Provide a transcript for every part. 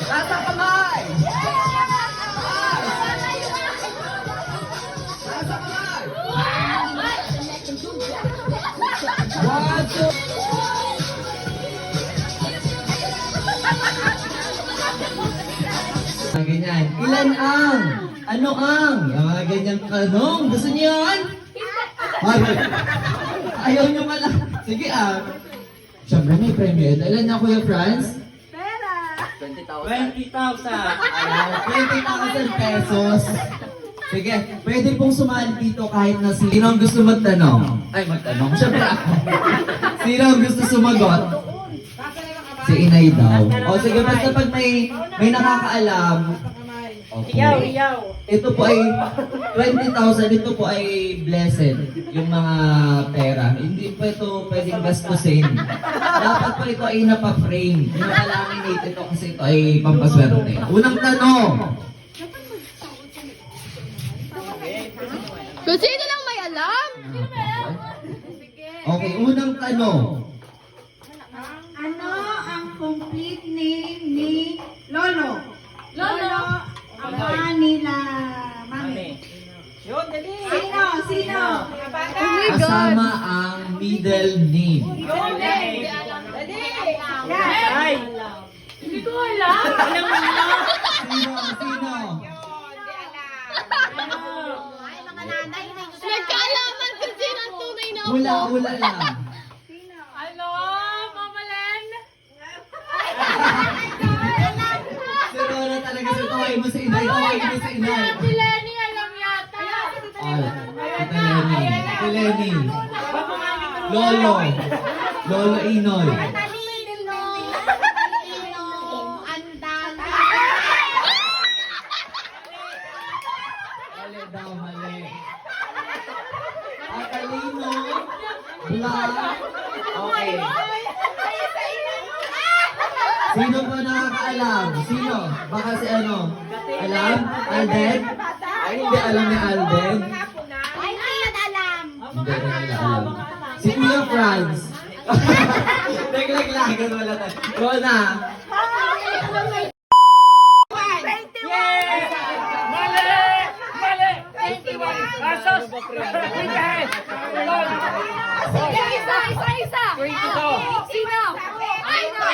Taas ang kamay! Taas ang kamay! One, two. Ganyan. Ilan ang? Ano ang? Yung mga ganyang tanong. Gusto niyo yan? Ayaw niyo pala. Sige Siyempre may premyo. Ilan na Kuya Franz? 20,000. 20,000 pesos. Sige, pwede pong sumali dito kahit na sino ang gusto magtanong. Ay, magtanong. Siyempre ako. Sino ang gusto sumagot? Si Inay daw. O sige, basta pag may nakakaalam. Okay. Ito po ay 20,000. Ito po ay blessed. Yung mga pera. Hindi po ito pwedeng gastusin. Dapat po ito ay napa-frame. Yung naka-laminate ito kasi ito ay pampaswerte. Unang tanong. Kung sino lang may alam. Okay, unang tanong. Ano ang complete name ni Lolo? Lolo. Ama nila Mami. Yun, dali. Sino? Oh my God. Kasama ang middle name. Dali. Ay! Hindi ko alam. Alam mo na! Sino? Nagkaalaman kung sino ang tunay na Hula ako. lang. Ano? Mama Len? Si Lola talaga sa tawagin mo sa inay. Tawagin mo sa inay. Si Lenny alam yata. Ito Lenny. Ito Lenny. Lolo. Lolo Inoy. Mali daw, mali. Atalino. Blanc. Okay. Sino ba nakakaalam? Sino? Baka si ano? Alam? Alden? Ay, hindi alam ni Alden. Hindi na nila alam. Si Kuya Franz. Naglaglagan wala tayo. Rona. Asos! Isa. Sino? Ay, no.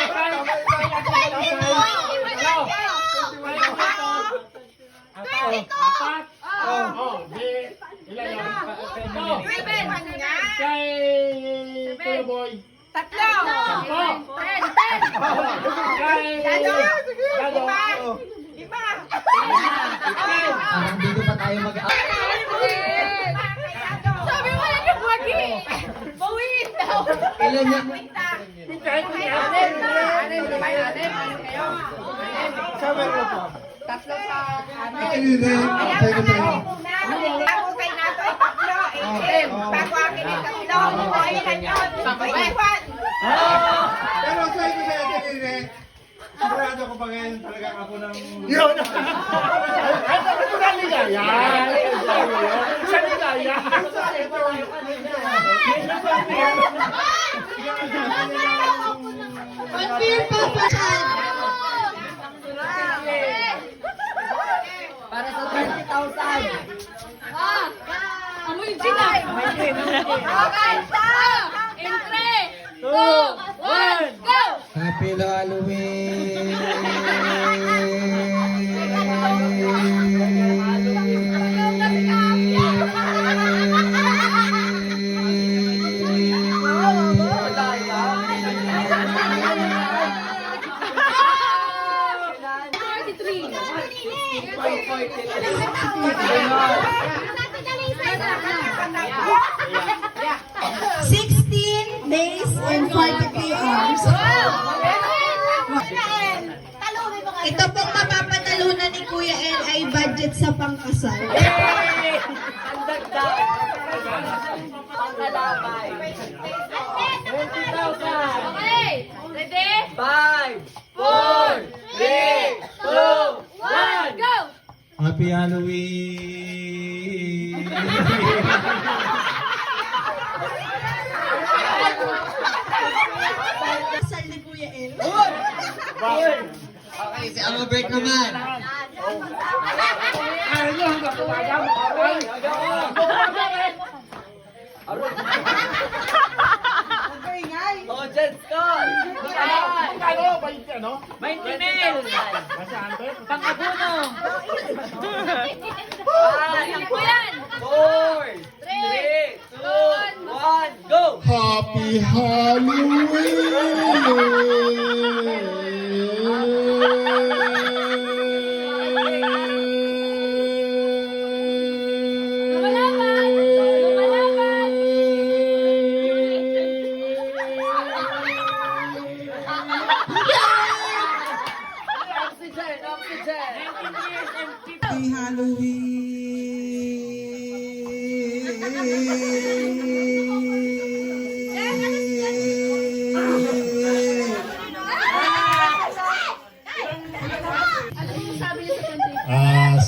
Apat! Ilan yan? Kay Kuya Boy. Tatlo. Ten. Kay Gado. Dito pa tayo Sabi mo lang yung wagi. Bawiin daw. Ilan niya? Pero sa ito sa atin, sigurado ko pa ngayon talagang ako ng... Yun! Ito ko na ligaya! Sa ligaya! Confirm pa pa siya. Para sa 20,000. Amoy sila. Okay. In 3, 2, 1, go! Happy Halloween! Yeah. 16 days and 43 hours. Ito pong mapapatalunan ni Kuya El ay budget sa pangkasal. Ang dagdag! Pangkalabay! 20,000! Okay. Ready? 5, 4, 3, 2, 1! Go! Happy Halloween! Kasal ni Kuya El. Okay. Okay, si Albert naman. Ayaw nyo hanggang kumaga mo. Oh, Jen Scott! Ano? Ano? 20 mil! Masaan to? Pang-abuno! Alam ko yan. 4, 3, 2, 1, go! Happy Oxygen! Oxygen! 19 years and 50 Halloween!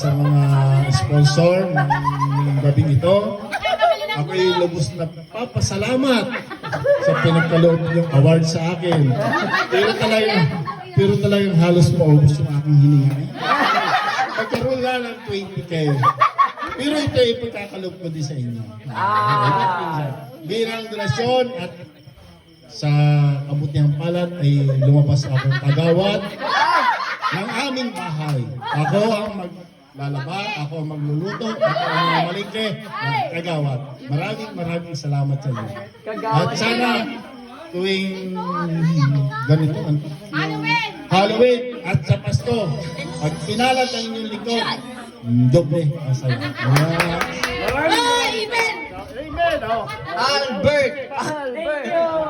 Sa mga sponsor ng gabing ito, ako'y lubos na papasalamat sa pinagkaloob niyong award sa akin. Pero talagang halos maubos yung aking hininga. Magkaroon nga ng 20K. Pero ito ay pagkakaloob ko din sa inyo. Bilang donasyon at sa kabutihang palad ay lumabas akong tagawad ng aming bahay. Ako ang maglalaba, ako ang magluluto, ako ang mamalingke ng tagawad. Maraming salamat sa inyo. At sana tuwing ganito, Halloween at sa Pasko, pag pinalat ang inyong likod, doble ang saya. Amen! Oh. Albert! Thank you!